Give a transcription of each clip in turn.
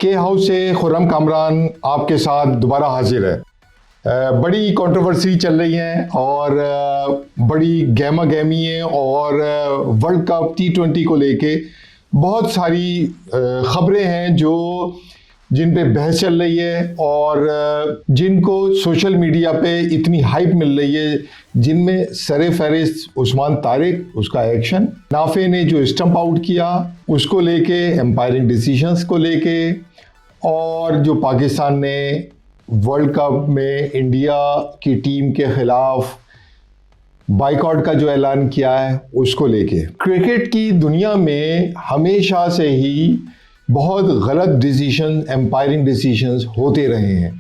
के हाउस से खुर्रम कामरान आपके साथ दोबारा हाजिर है। बड़ी कंट्रोवर्सी चल रही है और बड़ी गहमा गहमी है और वर्ल्ड कप T20 को लेके बहुत सारी खबरें हैं जो जिन पे बहस चल रही है और जिनको सोशल मीडिया पे इतनी हाइप मिल रही है, जिनमें सरे फहरिस्त उस्मान तारिक, उसका एक्शन, नाफे ने जो स्टंप आउट किया उसको लेके, एम्पायरिंग डिसीजंस को लेके, और जो पाकिस्तान ने वर्ल्ड कप में इंडिया की टीम के खिलाफ बाइकआउट का जो ऐलान किया है उसको लेके। क्रिकेट की दुनिया में हमेशा से ही बहुत गलत डिसीजन, एम्पायरिंग डिसीजंस होते रहे हैं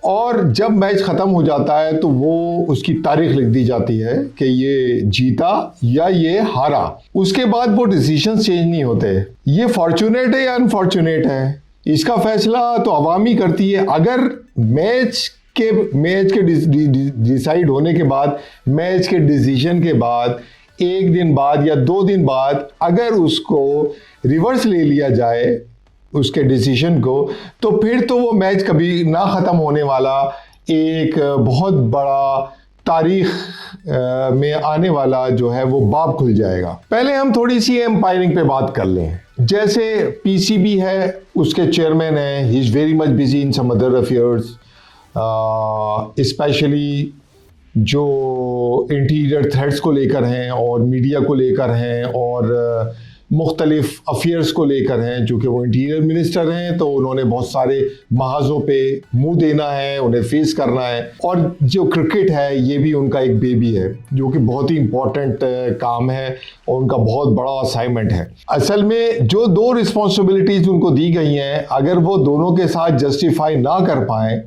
और जब मैच ख़त्म हो जाता है तो वो उसकी तारीख लिख दी जाती है कि ये जीता या ये हारा। उसके बाद वो डिसीजंस चेंज नहीं होते। ये फॉर्चुनेट है या अनफॉर्चुनेट है, इसका फैसला तो अवामी करती है। अगर मैच के डिसाइड होने के बाद, मैच के डिसीजन के बाद, एक दिन बाद या 2 दिन बाद अगर उसको रिवर्स ले लिया जाए उसके डिसीजन को, तो फिर तो वो मैच कभी ना ख़त्म होने वाला एक बहुत बड़ा तारीख में आने वाला जो है वो बाब खुल जाएगा। पहले हम थोड़ी सी एम्पायरिंग पे बात कर लें। जैसे पीसीबी है, उसके चेयरमैन है, he is very much busy in some other affairs, specially जो इंटीरियर थ्रेट्स को लेकर हैं और मीडिया को लेकर हैं और मुख्तलिफ अफेयर्स को लेकर हैं। चूँकि वो इंटीरियर मिनिस्टर हैं तो उन्होंने बहुत सारे महाजों पे मुंह देना है, उन्हें फेस करना है। और जो क्रिकेट है ये भी उनका एक बेबी है जो कि बहुत ही इम्पोर्टेंट काम है और उनका बहुत बड़ा असाइनमेंट है। असल में जो 2 रिस्पॉन्सिबिलिटीज़ उनको दी गई हैं, अगर वो दोनों के साथ जस्टिफाई ना कर पाएँ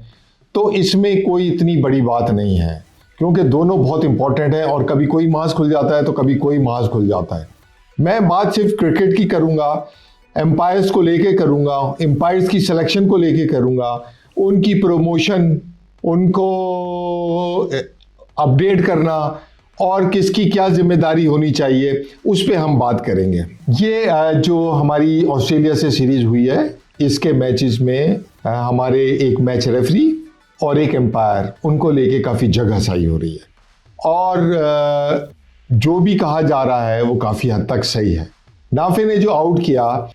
तो इसमें कोई इतनी बड़ी बात नहीं है, क्योंकि दोनों बहुत इंपॉर्टेंट है और कभी कोई महाज खुल जाता है तो कभी कोई महाज खुल जाता है। मैं बात सिर्फ क्रिकेट की करूंगा, एम्पायर्स को लेके करूंगा, एम्पायर्स की सिलेक्शन को लेके करूंगा, उनकी प्रमोशन, उनको अपडेट करना और किसकी क्या जिम्मेदारी होनी चाहिए उस पे हम बात करेंगे। ये जो हमारी ऑस्ट्रेलिया से सीरीज हुई है, इसके मैचेस में हमारे एक मैच रेफरी और एक एम्पायर, उनको लेके काफ़ी जगहसाई हो रही है और जो भी कहा जा रहा है वो काफ़ी हद तक सही है। नाफे ने जो आउट किया,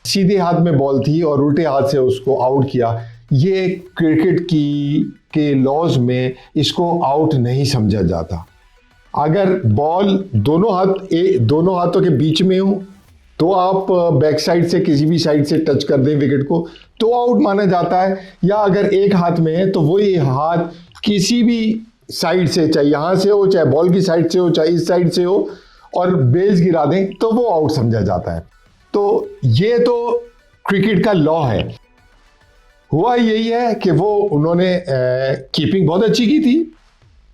सीधे हाथ में बॉल थी और उल्टे हाथ से उसको आउट किया, ये क्रिकेट के लॉज में इसको आउट नहीं समझा जाता। अगर बॉल दोनों हाथों के बीच में हो तो आप बैक साइड से किसी भी साइड से टच कर दें विकेट को तो आउट माना जाता है, या अगर एक हाथ में है तो वही हाथ किसी भी साइड से, चाहे यहाँ से हो, चाहे बॉल की साइड से हो, चाहे इस साइड से हो, और बेस गिरा दें तो वो आउट समझा जाता है। तो ये तो क्रिकेट का लॉ है। हुआ यही है कि उन्होंने कीपिंग बहुत अच्छी की थी,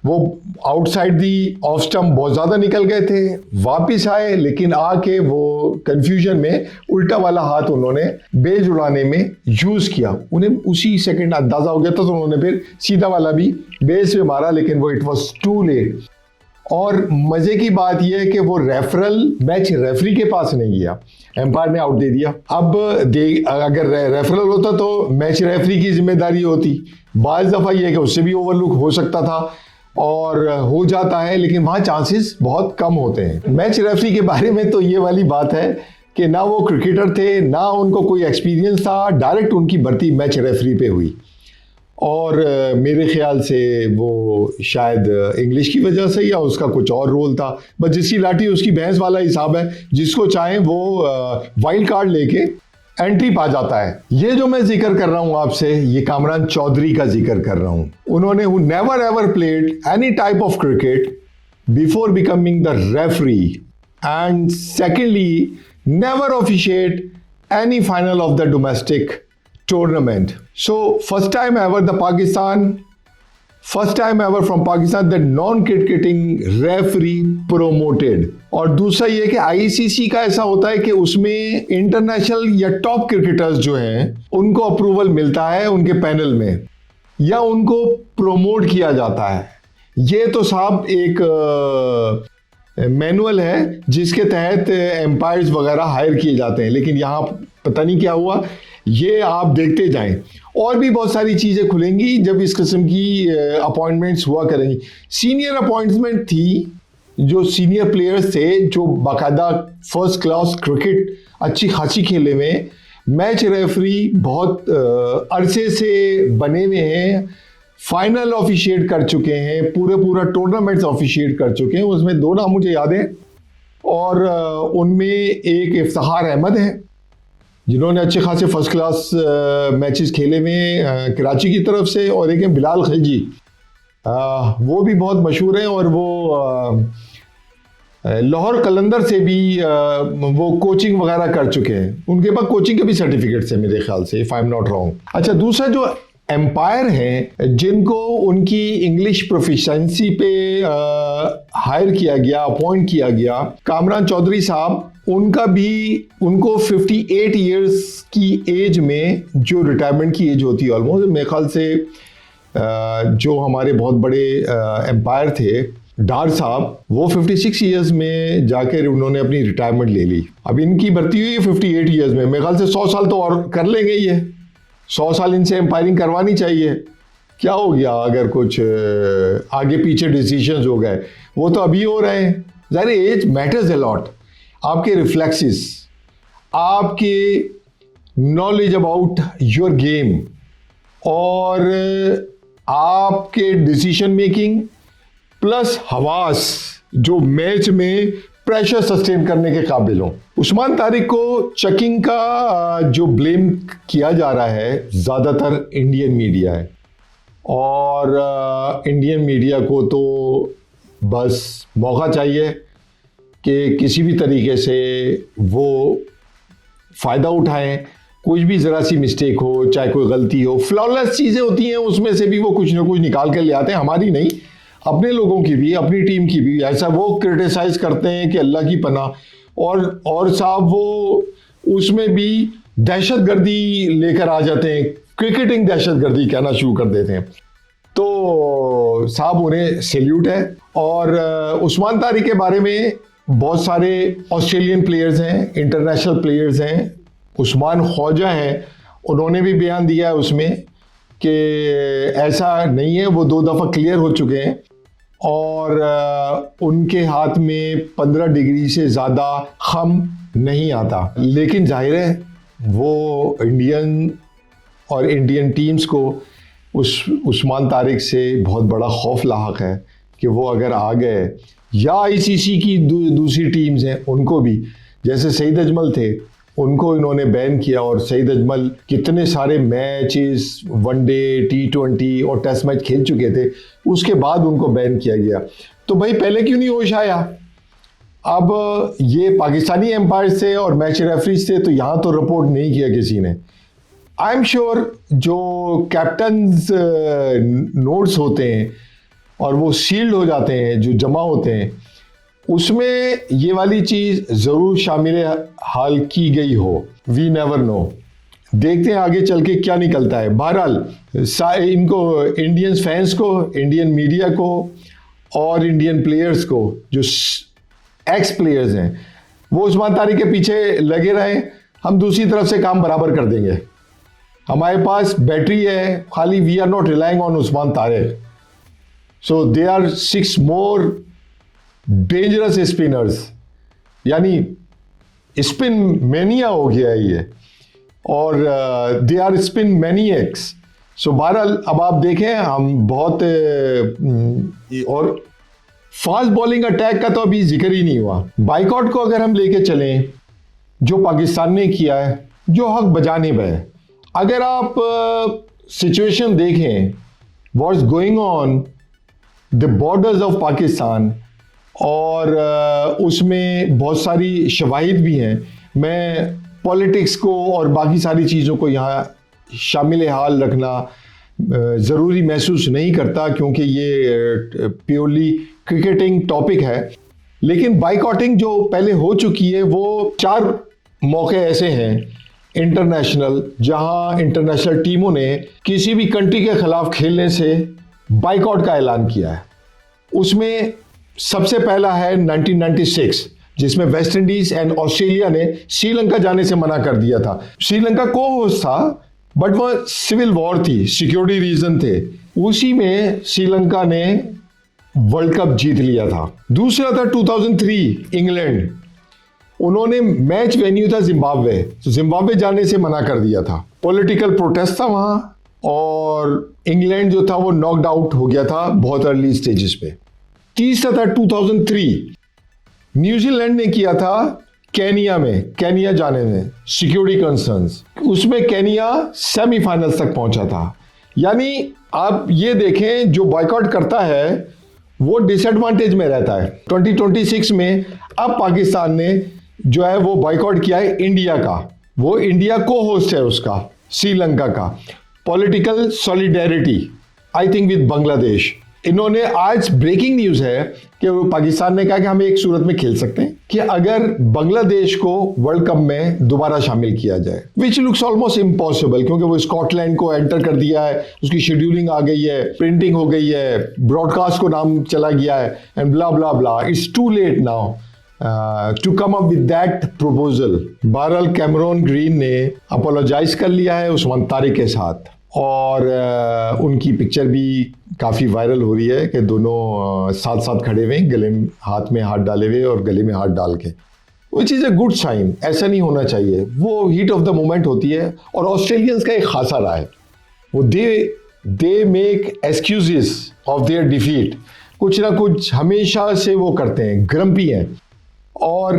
वो आउटसाइड दी ऑफ स्टंप बहुत ज़्यादा निकल गए थे, वापस आए, लेकिन आके वो कंफ्यूजन में उल्टा वाला हाथ उन्होंने बेस उड़ाने में यूज़ किया। उन्हें उसी सेकंड अंदाज़ा हो गया था तो उन्होंने फिर सीधा वाला भी बेस पे मारा, लेकिन वो इट वॉज टू लेट। और मज़े की बात यह है कि वो मैच रेफरी के पास नहीं गया, एम्पायर ने आउट दे दिया। अब अगर रेफरल होता तो मैच रेफरी की जिम्मेदारी होती। बाज़ दफ़ा यह है कि उससे भी ओवरलुक हो सकता था और हो जाता है, लेकिन वहाँ चांसेस बहुत कम होते हैं। मैच रेफरी के बारे में तो ये वाली बात है कि ना वो क्रिकेटर थे, ना उनको कोई एक्सपीरियंस था, डायरेक्ट उनकी भर्ती मैच रेफरी पे हुई और मेरे ख्याल से वो शायद इंग्लिश की वजह से या उसका कुछ और रोल था, बस जिसकी लाठी उसकी भैंस वाला हिसाब है। जिसको चाहें वो वाइल्ड कार्ड लेके एंट्री पा जाता है। ये जो मैं जिक्र कर रहा हूं आपसे, ये कामरान चौधरी का जिक्र कर रहा हूं। उन्होंने never ever played any type of cricket before becoming the referee, and secondly never officiate any final of the domestic tournament. So first time ever from Pakistan that non-cricketing referee promoted. और दूसरा ये कि ICC का ऐसा होता है कि उसमें इंटरनेशनल या टॉप क्रिकेटर्स जो हैं उनको अप्रूवल मिलता है उनके पैनल में, या उनको प्रोमोट किया जाता है। ये तो साहब एक मैनुअल है जिसके तहत एम्पायर्स वगैरह हायर किए जाते हैं, लेकिन यहाँ पता नहीं क्या हुआ, ये आप देखते जाएं। और भी बहुत सारी चीज़ें खुलेंगी जब इस किस्म की अपॉइंटमेंट्स हुआ करेंगी। सीनियर अपॉइंटमेंट थी, जो सीनियर प्लेयर्स थे जो बाकायदा फर्स्ट क्लास क्रिकेट अच्छी खासी खेले में, मैच रेफरी बहुत अरसे से बने हुए हैं, फाइनल ऑफिशिएट कर चुके हैं, पूरा टूर्नामेंट्स ऑफिशिएट कर चुके हैं। उसमें दो नाम मुझे याद है, और उनमें एक इफ्तिखार अहमद है जिन्होंने अच्छे खासे फर्स्ट क्लास मैचेस खेले में कराची की तरफ से, और एक है बिलाल खिलजी, वो भी बहुत मशहूर हैं, और वो लाहौर कलंदर से भी वो कोचिंग वगैरह कर चुके हैं। उनके पास कोचिंग के भी सर्टिफिकेट्स हैं मेरे ख्याल से, if I am not wrong. अच्छा, दूसरा जो एम्पायर हैं जिनको उनकी इंग्लिश प्रोफिशेंसी पे हायर किया गया, अपॉइंट किया गया, कामरान चौधरी साहब, उनको 58 इयर्स की एज में, जो रिटायरमेंट की एज होती है ऑलमोस्ट, मेरे ख्याल से जो हमारे बहुत बड़े एम्पायर थे डार साहब, वो 56 इयर्स में जाकर उन्होंने अपनी रिटायरमेंट ले ली। अब इनकी भर्ती हुई है 58 इयर्स में, मेरे ख्याल से 100 साल तो और कर लेंगे ये। 100 साल इनसे एम्पायरिंग करवानी चाहिए। क्या हो गया अगर कुछ आगे पीछे डिसीजंस हो गए, वो तो अभी हो रहे हैं। ज़ाहिर एज मैटर्स अ लॉट। आपके रिफ्लेक्सेस, आपके नॉलेज अबाउट योर गेम, और आपके डिसीजन मेकिंग प्लस हवास, जो मैच में प्रेशर सस्टेन करने के काबिल हो। उस्मान तारिक को चेकिंग का जो ब्लेम किया जा रहा है ज़्यादातर इंडियन मीडिया है, और इंडियन मीडिया को तो बस मौका चाहिए कि किसी भी तरीके से वो फ़ायदा उठाएं। कुछ भी ज़रा सी मिस्टेक हो, चाहे कोई गलती हो, फ्लॉलेस चीज़ें होती हैं, उसमें से भी वो कुछ ना कुछ निकाल कर ले आते हैं। हमारी नहीं, अपने लोगों की भी, अपनी टीम की भी। ऐसा वो क्रिटिसाइज करते हैं कि अल्लाह की पनाह, और साहब वो उसमें भी दहशतगर्दी लेकर आ जाते हैं, क्रिकेटिंग दहशतगर्दी कहना शुरू कर देते हैं। तो साहब उन्हें सैल्यूट है। और उस्मान तारिक के बारे में बहुत सारे ऑस्ट्रेलियन प्लेयर्स हैं, इंटरनेशनल प्लेयर्स हैं, उस्मान ख्वाजा हैं, उन्होंने भी बयान दिया है उसमें कि ऐसा नहीं है। वो 2 दफ़ा क्लियर हो चुके हैं, और उनके हाथ में 15 डिग्री से ज़्यादा खम नहीं आता। लेकिन जाहिर है वो इंडियन टीम्स को उस्मान तारिक से बहुत बड़ा खौफ लाहक है कि वो अगर आ गए, या आईसीसी की दूसरी टीम्स हैं उनको भी, जैसे सईद अजमल थे, उनको इन्होंने बैन किया, और सईद अजमल कितने सारे मैचेस, वनडे, T20 और टेस्ट मैच खेल चुके थे, उसके बाद उनको बैन किया गया। तो भाई पहले क्यों नहीं होश आया? अब ये पाकिस्तानी एम्पायर से और मैच रेफरीज से तो यहाँ तो रिपोर्ट नहीं किया किसी ने। आई एम श्योर जो कैप्टन्स नोट्स होते हैं और वो सील्ड हो जाते हैं, जो जमा होते हैं, उसमें ये वाली चीज़ ज़रूर शामिल हाल की गई हो। We never know. देखते हैं आगे चल के क्या निकलता है। बहरहाल इनको, इंडियन फैंस को, इंडियन मीडिया को और इंडियन प्लेयर्स को, जो एक्स प्लेयर्स हैं, वो उस्मान तारिक के पीछे लगे रहें। हम दूसरी तरफ से काम बराबर कर देंगे। हमारे पास बैटरी है, खाली we are not relying on Usman Tariq. So they are 6 more dangerous spinners, यानी स्पिन मैनिया हो गया है ये, और दे आर स्पिन मैनिएक्स। सो बहरहाल अब आप देखें, हम बहुत और फास्ट बॉलिंग अटैक का तो अभी जिक्र ही नहीं हुआ। बाइकआउट को अगर हम लेके चलें, जो पाकिस्तान ने किया है, जो हक बजानिब है, अगर आप सिचुएशन देखें, what's going on the borders of Pakistan, और उसमें बहुत सारी शवाहिद भी हैं। मैं पॉलिटिक्स को और बाकी सारी चीज़ों को यहाँ शामिल हाल रखना ज़रूरी महसूस नहीं करता, क्योंकि ये प्योरली क्रिकेटिंग टॉपिक है। लेकिन बाइकआउटिंग जो पहले हो चुकी है, वो 4 मौके ऐसे हैं इंटरनेशनल, जहां इंटरनेशनल टीमों ने किसी भी कंट्री के खिलाफ खेलने से बाइकआउट का ऐलान किया है। उसमें सबसे पहला है 1996, जिसमें वेस्ट इंडीज एंड ऑस्ट्रेलिया ने श्रीलंका जाने से मना कर दिया था। श्रीलंका को होस्ट था, बट वह सिविल वॉर थी, सिक्योरिटी रीजन थे, उसी में श्रीलंका ने वर्ल्ड कप जीत लिया था। दूसरा था 2003 इंग्लैंड, उन्होंने मैच वेन्यू था जिम्बाब्वे, तो जिम्बाब्वे जाने से मना कर दिया था। पॉलिटिकल प्रोटेस्ट था वहां और इंग्लैंड जो था वो नॉकड आउट हो गया था बहुत अर्ली स्टेजेस पे। तीसरा था 2003 न्यूजीलैंड ने किया था केनिया जाने में सिक्योरिटी कंसर्न्स, उसमें केनिया सेमीफाइनल्स तक पहुंचा था। यानी आप ये देखें, जो बॉयकॉट करता है वो डिसएडवांटेज में रहता है। 2026 में अब पाकिस्तान ने जो है वो बॉयकॉट किया है इंडिया का, वो इंडिया को होस्ट है उसका, श्रीलंका का। Political solidarity I think with Bangladesh, इन्होंने आज ब्रेकिंग न्यूज है कि पाकिस्तान ने कहा कि हम एक सूरत में खेल सकते हैं कि अगर बांग्लादेश को वर्ल्ड कप में दोबारा शामिल किया जाए, विच लुक्स ऑलमोस्ट इम्पॉसिबल, क्योंकि वो स्कॉटलैंड को एंटर कर दिया है, उसकी शेड्यूलिंग आ गई है, प्रिंटिंग हो गई है, ब्रॉडकास्ट को नाम चला गया है and blah blah blah. It's too late now to come up with that proposal. बहरहाल कैमरून ग्रीन ने अपोलोजाइज कर लिया है उस्मान तारिक के साथ, और उनकी पिक्चर भी काफ़ी वायरल हो रही है कि दोनों साथ साथ खड़े हुए, गले में हाथ में हाथ डाले हुए और गले में हाथ डाल के, which is a good sign. ऐसा नहीं होना चाहिए, वो हीट ऑफ द मोमेंट होती है। और ऑस्ट्रेलियंस का एक खासा रहा है, वो they make excuses of their defeat, कुछ ना कुछ हमेशा से वो करते हैं, ग्रम्पी हैं। और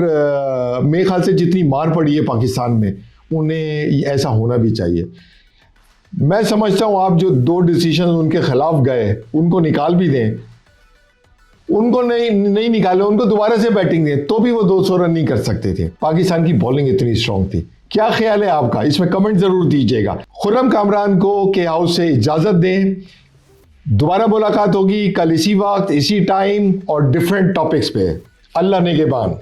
मेरे ख्याल से जितनी मार पड़ी है पाकिस्तान में, उन्हें ऐसा होना भी चाहिए। मैं समझता हूं आप जो 2 डिसीजन उनके खिलाफ गए उनको निकाल भी दें, उनको नहीं निकाले, उनको दोबारा से बैटिंग दें तो भी वो 200 रन नहीं कर सकते थे। पाकिस्तान की बॉलिंग इतनी स्ट्रांग थी। क्या ख्याल है आपका, इसमें कमेंट जरूर दीजिएगा। खुर्रम कामरान को के हाउस से इजाजत दें, दोबारा मुलाकात होगी कल इसी वक्त इसी टाइम और डिफरेंट टॉपिक्स पे। अल्लाह निगहबान।